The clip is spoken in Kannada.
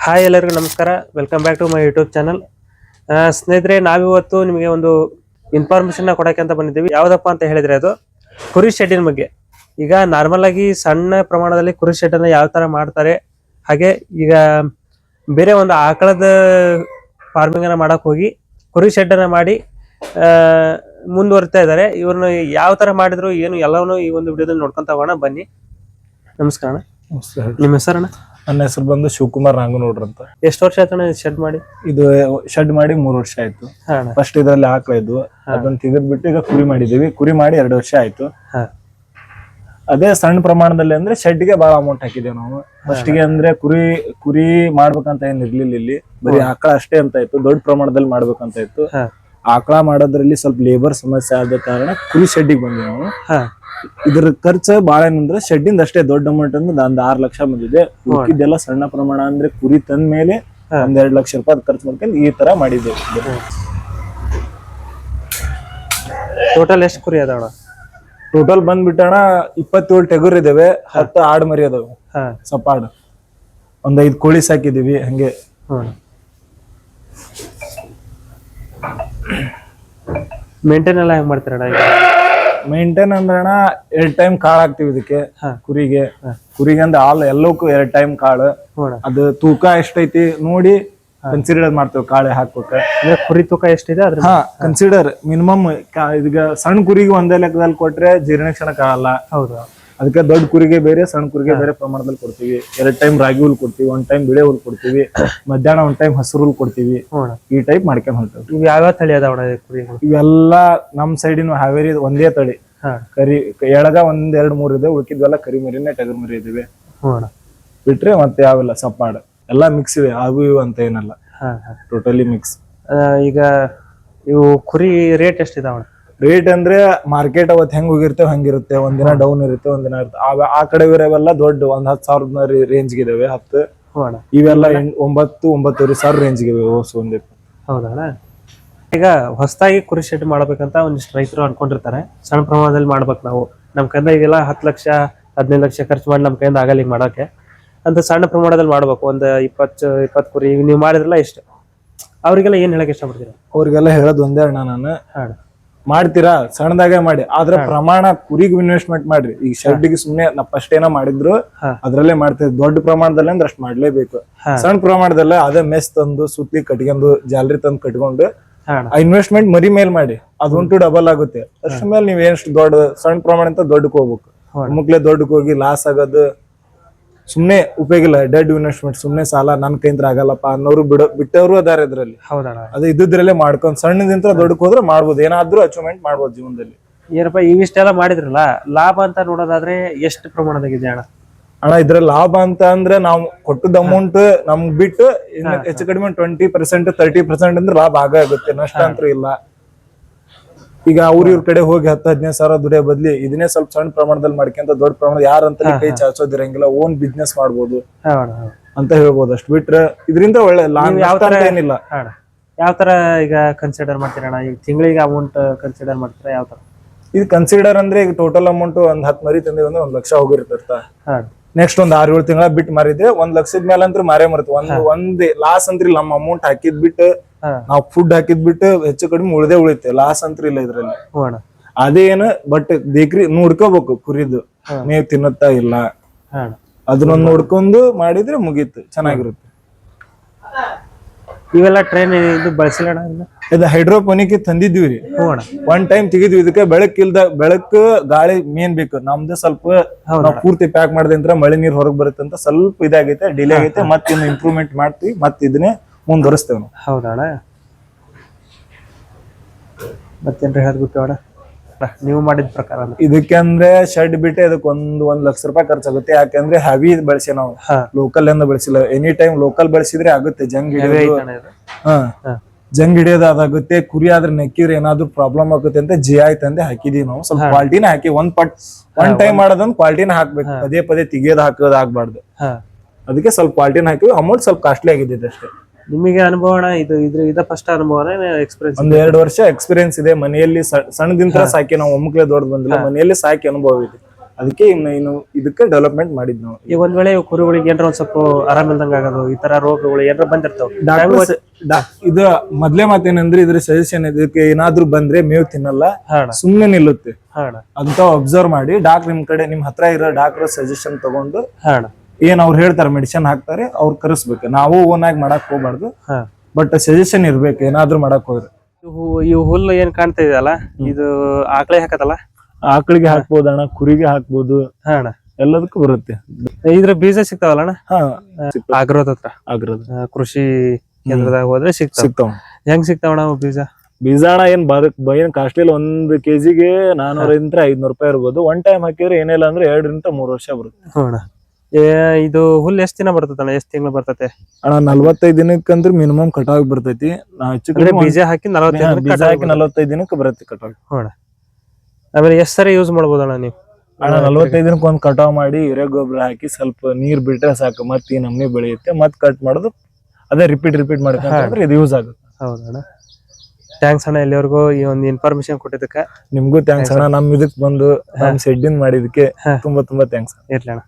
ಹಾಯ್ ಎಲ್ಲರಿಗೂ ನಮಸ್ಕಾರ. Welcome back to my YouTube channel. ಸ್ನೇಹಿತರೆ, ನಾವಿವತ್ತು ನಿಮಗೆ ಒಂದು ಇನ್ಫಾರ್ಮೇಶನ್ ಕೊಡೋಕೆ ಅಂತ ಬಂದಿದ್ದೀವಿ. ಯಾವುದಪ್ಪ ಅಂತ ಹೇಳಿದ್ರೆ ಅದು ಕುರಿ ಶೆಡ್ಡಿನ ಬಗ್ಗೆ. ಈಗ ನಾರ್ಮಲ್ ಆಗಿ ಸಣ್ಣ ಪ್ರಮಾಣದಲ್ಲಿ ಕುರಿ ಶೆಡ್ಡನ್ನು ಯಾವ ತರ ಮಾಡ್ತಾರೆ, ಹಾಗೆ ಈಗ ಬೇರೆ ಒಂದು ಆಕಳದ ಫಾರ್ಮಿಂಗ್ ಅನ್ನ ಮಾಡಕ್ ಹೋಗಿ ಕುರಿ ಶೆಡ್ಡನ್ನ ಮಾಡಿ ಮುಂದುವರಿತಾ ಇದ್ದಾರೆ. ಇವ್ರನ್ನ ಯಾವ ತರ ಮಾಡಿದ್ರು ಏನು ಎಲ್ಲವನ್ನೂ ಈ ಒಂದು ವಿಡಿಯೋದಲ್ಲಿ ನೋಡ್ಕೊಂತ ಹೋಗೋಣ ಬನ್ನಿ. ನಮಸ್ಕಾರ ಅಣ್ಣ. ನಿಮ್ಮ ಹೆಸರಣ್ಣ? ನನ್ನ ಹೆಸರು ಬಂದು ಶಿವಕುಮಾರ್ ನಾಗನೂಡ್ರ ಅಂತ. ಎಷ್ಟು ವರ್ಷ ಆಯ್ತಣ್ಣ ಶೆಡ್ ಮಾಡಿ? ಇದು ಶೆಡ್ ಮಾಡಿ 3 ವರ್ಷ ಆಯ್ತು. ಫಸ್ಟ್ ಇದ್ರಲ್ಲಿ ಆಕಳ ಇದ್ವು, ಅದನ್ನ ತೆಗೆದ್ಬಿಟ್ಟು ಈಗ ಕುರಿ ಮಾಡಿದೀವಿ. ಕುರಿ ಮಾಡಿ 2 ವರ್ಷ ಆಯ್ತು. ಅದೇ ಸಣ್ಣ ಪ್ರಮಾಣದಲ್ಲಿ ಅಂದ್ರೆ ಶೆಡ್ಗೆ ಬಹಳ ಅಮೌಂಟ್ ಹಾಕಿದೇವೆ ನಾವು. ಫಸ್ಟ್ ಗೆ ಅಂದ್ರೆ ಕುರಿ ಮಾಡ್ಬೇಕಂತ ಏನ್ ಇರ್ಲಿಲ್ಲ, ಇಲ್ಲಿ ಬರೀ ಆಕಳ ಅಷ್ಟೇ ಅಂತ ಇತ್ತು. ದೊಡ್ಡ ಪ್ರಮಾಣದಲ್ಲಿ ಮಾಡ್ಬೇಕಂತ ಇತ್ತು. ಆಕಳ ಮಾಡೋದ್ರಲ್ಲಿ ಸ್ವಲ್ಪ ಲೇಬರ್ ಸಮಸ್ಯೆ ಆದ ಕಾರಣ ಕುರಿ ಶೆಡ್ಡಿಗೆ ಬಂದ್ವಿ ನಾವು. ಇದ್ರ ಖರ್ಚು ಬಾಳ ಏನಂದ್ರೆ ಶೆಡ್ಡಿಂದ ಅಷ್ಟೇ ದೊಡ್ಡ ಅಮೌಂಟ್ ಅಂದ್ರೆ ಒಂದ್ 6 ಲಕ್ಷ ಬಂದಿದೆ. ಉಳಿದಿದ್ದೆಲ್ಲ ಸಣ್ಣ ಪ್ರಮಾಣ ಅಂದ್ರೆ ಕುರಿ ತಂದ ಮೇಲೆ ಒಂದ್ 2 ಲಕ್ಷ ರೂಪಾಯಿ ಖರ್ಚು ಮಾಡ್ಕೊಂಡು ಈ ತರ ಮಾಡಿದ್ದೇವೆ. ಟೋಟಲ್ ಎಷ್ಟು ಕುರಿ ಅದಾವ? ಟೋಟಲ್ ಬಂದ್ಬಿಟ್ಟಣ 27 ಟೆಗರ್ ಇದಾವೆ, 10 ಆಡ್ ಮರಿ ಅದಾವೆ. ಸಪಾಡ್ ಒಂದ್ 5 ಕೋಳಿ ಸಾಕಿದೀವಿ. ಹಂಗೆ ಮೇಂಟೈನ್ ಎಲ್ಲ ಹೆಂಗ್ ಮಾಡ್ತೀರಣ್ಣ? ಮೇಂಟೈನ್ ಅಂದ್ರಣ 2 ಟೈಮ್ ಕಾಳು ಹಾಕ್ತಿವಿ ಇದಕ್ಕೆ. ಕುರಿಗೆ ಅಂದ್ರೆ ಹಾಲ್ ಎಲ್ಲಕ್ಕೂ 2 ಟೈಮ್ ಕಾಳು. ಅದು ತೂಕ ಎಷ್ಟೈತಿ ನೋಡಿ ಕನ್ಸಿಡರ್ ಮಾಡ್ತೇವೆ ಕಾಳೆ ಹಾಕ್ಬೇಕು. ಕುರಿ ತೂಕ ಎಷ್ಟಿದೆ ಅದ್ರ ಕನ್ಸಿಡರ್ ಮಿನಿಮಮ್. ಈಗ ಸಣ್ಣ ಕುರಿಗೆ ಒಂದೇ ಲೆಕ್ಕದಲ್ಲಿ ಕೊಟ್ರೆ ಜೀರ್ಣಕ್ಷಣಕ್ ಆಗಲ್ಲ. ಹೌದು, ಅದಕ್ಕೆ ದೊಡ್ಡ ಕುರಿಗೆ ಬೇರೆ ಸಣ್ಣ ಕುರಿಗೆ ಬೇರೆ ಪ್ರಮಾಣದಲ್ಲಿ ಕೊಡ್ತೀವಿ. 2 ಟೈಮ್ ರಾಗಿ ಹುಲ್ ಕೊಡ್ತೀವಿ, 1 ಟೈಮ್ ಬಿಳೆ ಹುಲ್ ಕೊಡ್ತೀವಿ, ಮಧ್ಯಾಹ್ನ 1 ಟೈಮ್ ಹಸಿರು ಹುಲ್ ಕೊಡ್ತೀವಿ. ಈ ಟೈಪ್ ಮಾಡ್ಕೊಂಡ್ ಹೊಂಟೇವಿ. ಇವ್ ಯಾವ್ಯಾವ ತಳಿ ಅದಾವ ಕುರಿ? ಇವೆಲ್ಲಾ ನಮ್ ಸೈಡಿನ ಹಾವೇರಿ ಒಂದೇ ತಳಿ. ಕರಿ ಎಳಗ 1, 2, 3 ಇದೆ. ಉಳ್ಕಿದ್ವೆಲ್ಲ ಕರಿ ಮರಿನೇ ಟಗರ್ ಮರಿ ಇದಾವೆ. ಬಿಟ್ರೆ ಮತ್ತೆ ಯಾವೆಲ್ಲ ಸಪಾಡ್ ಎಲ್ಲಾ ಮಿಕ್ಸ್ ಇವೆ. ಅವು ಇವು ಅಂತ ಏನಲ್ಲ, ಟೋಟಲಿ ಮಿಕ್ಸ್. ಈಗ ಇವು ಕುರಿ ರೇಟ್ ಎಷ್ಟಿದಾವ? ರೇಟ್ ಅಂದ್ರೆ ಮಾರ್ಕೆಟ್ ಅವತ್ ಹೆಂಗ್ ಹೋಗಿರ್ತೇವೆ ಹಂಗಿರುತ್ತೆ. ಒಂದಿನ ಡೌನ್ ಇರುತ್ತೆ, ಒಂದಿನ ಇರುತ್ತೆ. ಆ ಕಡೆ ಇವೆಲ್ಲ ದೊಡ್ಡ 10,000 ರೇಂಜ್ಗೆ ಇದಾವೆ. 10 ಇವೆಲ್ಲ 9,000-9,500 ರೇಂಜ್ಗೆ ಇವೆ. ಒಂದೇ. ಹೌದಣ್ಣ. ಈಗ ಹೊಸದಾಗಿ ಕುರಿ ಶೆಡ್ ಮಾಡ್ಬೇಕಂತ ಒಂದಿಷ್ಟು ರೈತರು ಅನ್ಕೊಂಡಿರ್ತಾರೆ. ಸಣ್ಣ ಪ್ರಮಾಣದಲ್ಲಿ ಮಾಡ್ಬೇಕು ನಾವು, ನಮ್ ಕೈಯಿಂದ ಈಗೆಲ್ಲ 10 ಲಕ್ಷ 15 ಲಕ್ಷ ಖರ್ಚು ಮಾಡಿ ನಮ್ ಕೈಯಿಂದ ಆಗಲ್ಲ ಈಗ ಮಾಡಕ್ಕೆ ಅಂತ. ಸಣ್ಣ ಪ್ರಮಾಣದಲ್ಲಿ ಮಾಡ್ಬೇಕು, ಒಂದು 20 ಕುರಿ ನೀವು ಮಾಡಿದ್ರಲ್ಲ ಎಷ್ಟು. ಅವ್ರಿಗೆಲ್ಲ ಏನ್ ಹೇಳಕ್ ಇಷ್ಟಪಡ್ತೀರಾ? ಅವ್ರಿಗೆಲ್ಲ ಹೇಳೋದು ಒಂದೇ ಅಣ್ಣ, ನಾನು ಮಾಡ್ತೀರಾ ಸಣ್ಣದಾಗೆ ಮಾಡಿ, ಆದ್ರೆ ಪ್ರಮಾಣ ಕುರಿಗೂ ಇನ್ವೆಸ್ಟ್ಮೆಂಟ್ ಮಾಡ್ರಿ. ಈಗ ಶೆಡ್ಗೆ ಸುಮ್ನೆ ನಾವು ಫಸ್ಟ್ ಏನೋ ಮಾಡಿದ್ರು ಅದ್ರಲ್ಲೇ ಮಾಡ್ತೀವಿ. ದೊಡ್ಡ ಪ್ರಮಾಣದಲ್ಲಿ ಅಂದ್ರೆ ಅಷ್ಟ್ ಮಾಡ್ಲೇಬೇಕು. ಸಣ್ಣ ಪ್ರಮಾಣದಲ್ಲ ಅದೇ ಮೆಸ್ ತಂದು ಸುತ್ತಿ ಕಟ್ಕೊಂಡು ಜಾಲರಿ ತಂದು ಕಟ್ಕೊಂಡು ಇನ್ವೆಸ್ಟ್ಮೆಂಟ್ ಮರಿ ಮೇಲ್ ಮಾಡಿ, ಅದುಂಟು ಡಬಲ್ ಆಗುತ್ತೆ. ಅಷ್ಟ್ ಮೇಲೆ ನೀವ್ ಎಷ್ಟು ದೊಡ್ಡ ಸಣ್ಣ ಪ್ರಮಾಣ ಅಂತ ದೊಡ್ಡಕ್ ಹೋಗ್ಬೇಕು. ಮುಕ್ಲೆ ದೊಡ್ಡಕ್ ಹೋಗಿ ಲಾಸ್ ಆಗೋದು ಸುಮ್ನೆ ಉಪಯೋಗ ಇಲ್ಲ. ಡೆಡ್ ಇನ್ವೆಸ್ಟ್ಮೆಂಟ್ ಸುಮ್ನೆ ಸಾಲ ನನ್ ಕೈಂದ್ರ ಆಗಲ್ಲಪ್ಪ ಅನ್ನೋರು ಬಿಟ್ಟವ್ರು ಅದಾರ ಇದ್ರಲ್ಲಿ. ಅದೇ ಇದ್ರಲ್ಲೇ ಮಾಡ್ಕೊಂಡ್ ಸಣ್ಣದಿಂತ ದೊಡ್ಡಕ್ ಹೋದ್ರೆ ಮಾಡ್ಬೋದು, ಏನಾದ್ರೂ ಅಚೀವ್ಮೆಂಟ್ ಮಾಡ್ಬೋದು ಜೀವನದಲ್ಲಿ. ಏನಪ್ಪ ಇವಿಷ್ಟೆಲ್ಲ ಮಾಡಿದ್ರಲ್ಲ, ಲಾಭ ಅಂತ ನೋಡೋದಾದ್ರೆ ಎಷ್ಟು ಪ್ರಮಾಣದಾಗಿದೆ ಅಣ್ಣ? ಅಣ್ಣ ಇದ್ರ ಲಾಭ ಅಂತ ಅಂದ್ರೆ ನಾವು ಕೊಟ್ಟದ ಅಮೌಂಟ್ ನಮ್ಗ್ ಬಿಟ್ಟು ಹೆಚ್ಚು ಕಡಿಮೆ 20% 30% ಅಂದ್ರೆ ಲಾಭ ಆಗುತ್ತೆ. ನಷ್ಟ ಅಂತೂ ಇಲ್ಲ. ಈಗ ಇವ್ರ ಕಡೆ ಹೋಗಿ 10-15 ಸಾವಿರ ದುಡಿಯೋ ಬದ್ಲಿ ಇದನ್ನೇ ಸ್ವಲ್ಪ ಸಣ್ಣ ಪ್ರಮಾಣದಲ್ಲಿ ಮಾಡ್ಕೊಂತ ದೊಡ್ಡ ಪ್ರಮಾಣ ಯಾರಂತ ಕೈ ಚಾಚೋದಿರಂಗಿಲ್ಲ. ಓನ್ ಬಿಸ್ನೆಸ್ ಮಾಡ್ಬೋದು ಅಂತ ಹೇಳ್ಬೋದು. ಅಷ್ಟ್ ಬಿಟ್ರೆ ಇದರಿಂದ ಒಳ್ಳೆ ಲಾಭ ಏನಿಲ್ಲ. ಯಾವ ತರ ಈಗ ಕನ್ಸಿಡರ್ ಮಾಡ್ತೀರಣ್ಣ? ಈಗ ತಿಂಗಳಿಗೆ ಅಮೌಂಟ್ ಕನ್ಸಿಡರ್ ಮಾಡ್ತೀರಾ? ಯಾವ ತರ ಇದು ಕನ್ಸಿಡರ್ ಅಂದ್ರೆ ಈಗ ಟೋಟಲ್ ಅಮೌಂಟ್ ಒಂದ್ 10 ಮರಿ ತಂದಿವಿ ಅಂದ್ರೆ 1 ಲಕ್ಷ ಹೋಗಿರ್ತ. ನೆಕ್ಸ್ಟ್ ಒಂದ್ 6-7 ತಿಂಗಳ ಬಿಟ್ಟು ಮಾರಿದ್ರೆ 1 ಲಕ್ಷದ ಮೇಲೆ ಅಂತ ಮಾರೇ ಮರ್ತ. ಒಂದ್ ಲಾಸ್ ಅಂತ್ರಿ ನಮ್ಮ ಅಮೌಂಟ್ ಹಾಕಿದ್ ಬಿಟ್ಟು ನಾವ್ ಫುಡ್ ಹಾಕಿದ್ ಬಿಟ್ಟು ಹೆಚ್ಚು ಕಡಿಮೆ ಉಳಿತೆ. ಲಾಸ್ ಅಂತ್ರಿ ಇಲ್ಲ ಇದ್ರಲ್ಲಿ. ಅದೇನು ಬಟ್ ಬೇಕ್ರಿ ನೋಡ್ಕೋಬೇಕು. ಕುರಿದು ನೀವ್ ತಿನ್ನತ್ತಾ ಇಲ್ಲ ಅದನ್ನೊಂದ್ ನೋಡ್ಕೊಂಡು ಮಾಡಿದ್ರೆ ಮುಗೀತು, ಚೆನ್ನಾಗಿರುತ್ತೆ. ಇವೆಲ್ಲ ಟ್ರೈನ್ ಇದು ಬಳಸಿಲ್ಲ? ಇದು ಹೈಡ್ರೋಪೋನಿಕ್ ತಂದಿದ್ವಿ. 1 ಟೈಮ್ ತೆಗಿದ್ವಿ. ಇದಕ್ಕೆ ಬೆಳಕು ಗಾಳಿ ಮೇನ್ ಬೇಕು. ನಮ್ದು ಸ್ವಲ್ಪ ಪೂರ್ತಿ ಪ್ಯಾಕ್ ಮಾಡಿದ್ರೆ ಮಳೆ ನೀರ್ ಹೊರಗ್ ಬರುತ್ತೆ ಅಂತ ಸ್ವಲ್ಪ ಇದಾಗೈತೆ, ಡಿಲೇ ಆಗೈತೆ. ಮತ್ತೆ ಇನ್ನು ಇಂಪ್ರೂವ್ಮೆಂಟ್ ಮಾಡ್ತೀವಿ, ಮತ್ತೆ ಇದನ್ನೇ ಮುಂದುವರಿಸ್ತೇವೆ ನಾವು. ಹೌದಣ್ಣ. ಮತ್ತೇನ್ರಿ ಹೇಳ್ಬಿಟ್ಟು ಅಣ್ಣ ನೀವು ಮಾಡಿದ ಪ್ರಕಾರ? ಇದಕ್ಕೆ ಅಂದ್ರೆ ಶೆಡ್ ಬಿಟ್ಟೆ ಇದಕ್ಕೆ 1 ಲಕ್ಷ ರೂಪಾಯಿ ಖರ್ಚಾಗುತ್ತೆ. ಯಾಕಂದ್ರೆ ಹೆವಿ ಬಳಸಿ ನಾವು ಲೋಕಲ್ ಎಂದ ಬಳಸಿಲ್ಲ. ಎನಿ ಟೈಮ್ ಲೋಕಲ್ ಬಳಸಿದ್ರೆ ಆಗುತ್ತೆ. ಜಂಗ್ ಹಿಡಿಯೋದು ಅದಾಗುತ್ತೆ. ಕುರಿ ಆದ್ರೆ ನೆಕ್ಕಿದ್ರೆ ಏನಾದ್ರು ಪ್ರಾಬ್ಲಮ್ ಆಗುತ್ತೆ ಅಂತ GI ತಂದೆ ಹಾಕಿದೀವಿ ನಾವು. ಸ್ವಲ್ಪ ಕ್ವಾಲಿಟಿನ ಹಾಕಿ ಒನ್ ಟೈಮ್ ಮಾಡೋದೊಂದು ಕ್ವಾಲಿಟಿನ ಹಾಕ್ಬೇಕು. ಪದೇ ತೆಗಿಯೋದು ಹಾಕೋದು ಆಗ್ಬಾರ್ದು. ಅದಕ್ಕೆ ಸ್ವಲ್ಪ ಕ್ವಾಲಿಟಿನ ಹಾಕಿವಿ. ಅಮೌಂಟ್ ಸ್ವಲ್ಪ ಕಾಸ್ಟ್ಲಿ ಆಗಿದೆ ಅಷ್ಟೇ. ನಿಮಗೆ ಅನುಭವ ಇದ ಫಸ್ಟ್ ಅನುಭವನೇ ಎಕ್ಸ್ಪೀರಿಯನ್ಸ್? 1-2 ವರ್ಷ ಎಕ್ಸ್ಪೀರಿಯನ್ಸ್ ಇದೆ. ಮನೆಯಲ್ಲಿ ಸಣ್ಣದಿಂದ ಸಾಕಿ ನಾವು ಒಮ್ಮಕ್ಲೆ ದೊಡ್ಡ ಬಂದಿಲ್ಲ. ಮನೆಯಲ್ಲಿ ಸಾಕಿ ಅನುಭವ ಇದೆ. ಅದಕ್ಕೆ ಇನ್ನು ಇದಕ್ಕೆ ಡೆವಲಪ್ಮೆಂಟ್ ಮಾಡಿದ್ ನಾವು. ಈಗ ಒಂದ್ ವೇಳೆ ಕುರಿಗಳಿಗೆ ಏನಾರ ಒಂದ್ ಸ್ವಲ್ಪ ಆರಾಮಿಲ್ದಂಗ ಆಗೋದು ಈ ತರ ರೋಗಗಳು ಏನಾರ ಬಂದಿರ್ತಾವ, ಇದು ಮೊದ್ಲೇ ಮಾತೇನಂದ್ರೆ ಇದ್ರ ಸಜೆಷನ್ ಇದಕ್ಕೆ ಏನಾದ್ರು ಬಂದ್ರೆ ಮೇವ್ ತಿನ್ನಲ್ಲ, ಸುಮ್ನೆ ನಿಲ್ಲುತ್ತೆ ಅಂತ ಅಬ್ಸರ್ವ್ ಮಾಡಿ ಡಾಕ್ಟರ್ ನಿಮ್ ಹತ್ರ ಇರೋ ಡಾಕ್ಟರ್ ಸಜೆಷನ್ ತಗೊಂಡು ಏನ್ ಅವ್ರು ಹೇಳ್ತಾರೆ ಮೆಡಿಸಿನ್ ಹಾಕ್ತಾರೆ, ಅವ್ರು ಕರೆಸ್ಬೇಕು. ನಾವು ಓನ್ ಆಗಿ ಮಾಡಕ್ ಹೋಗ್ಬಾರ್ದು, ಬಟ್ ಸಜೆಷನ್ ಇರ್ಬೇಕು ಏನಾದ್ರು ಮಾಡಕ್ ಹೋದ್ರೆ. ಇವು ಹುಲ್ಲು ಏನ್ ಕಾಣ್ತಾ ಇದೆಯಲ್ಲ, ಇದು ಆಕಳೆ ಹಾಕತ್ತಲ್ಲ, ಆಕಳಿಗೆ ಹಾಕ್ಬೋದಣ್ಣ, ಕುರಿಗೆ ಹಾಕ್ಬೋದು, ಎಲ್ಲದಕ್ಕೂ ಬರುತ್ತೆ. ಇದ್ರ ಬೀಜ ಸಿಗ್ತಾವಲ್ಲ ಅಣ್ಣ? ಆಗ್ರೋದ್ ಹತ್ರ, ಆಗ್ರೋದ್ ಕೃಷಿ ಕೇಂದ್ರದಾಗ ಹೋದ್ರೆ ಸಿಗ್ತಾವ. ಹೆಂಗ್ ಸಿಗ್ತಾವಣ್ಣ ಬೀಜ ಅಣ್ಣ? ಏನ್ ಕಾಸ್ಟ್ಲಿ ಇಲ್ಲ. 1 kgಗೆ 400 500 ರೂಪಾಯಿ ಇರ್ಬೋದು. ಒನ್ ಟೈಮ್ ಹಾಕಿದ್ರೆ ಏನಿಲ್ಲ ಅಂದ್ರೆ 2 ರಿಂದ 3 ವರ್ಷ ಬರುತ್ತೆ. ಇದು ಹುಲ್ಲು ಎಷ್ಟ್ ದಿನ ಬರ್ತೈತಣ್ಣ, ಎಷ್ಟ್ ತಿಂಗಳು ಬರ್ತೈತೆ ಅಣ್ಣ? 45 ದಿನಕ್ಕಂದ್ರೆ ಮಿನಿಮಮ್ ಕಟಾವ್ ಬರ್ತೈತಿ. ಬೀಜ ಹಾಕಿ 45 ದಿನಕ್ಕೆ ಬರುತ್ತೆ ಕಟಾವ್. ಆಮೇಲೆ ಎಷ್ಟ್ ಸರಿ ಯೂಸ್ ಮಾಡ್ಬೋದಣ್ಣ ನೀವು? ಅಣ್ಣ 45 ದಿನಕ್ಕೆ ಒಂದ್ ಕಟಾವ್ ಮಾಡಿ ಹಿರೇ ಗೊಬ್ಬರ ಹಾಕಿ ಸ್ವಲ್ಪ ನೀರ್ ಬಿಟ್ರೆ ಸಾಕು, ಮತ್ತೆ ಈ ನಮ್ನಿ ಬೆಳೆಯುತ್ತೆ. ಮತ್ ಕಟ್ ಮಾಡೋದು ಅದೇ ರಿಪೀಟ್ ಮಾಡ್ಕೊಂಡ್ರೆ ಇದು ಯೂಸ್ ಆಗುತ್ತೆ. ಹೌದಣ್ಣ, ಥ್ಯಾಂಕ್ಸ್ ಅಣ್ಣ ಇಲ್ಲಿವರೆಗೂ ಈ ಒಂದು ಇನ್ಫಾರ್ಮೇಶನ್ ಕೊಟ್ಟಿದ್ದಕ್ಕೆ. ನಿಮ್ಗೂ ಥ್ಯಾಂಕ್ಸ್ ಅಣ್ಣ, ನಮ್ ಇದಕ್ ಬಂದು ನಮ್ ಶೆಡ್ಡಿಂಗ್ ಮಾಡಿದಕ್ಕೆ ತುಂಬಾ ಥ್ಯಾಂಕ್ಸ್. ಇರ್ಲಿ ಅಣ್ಣ.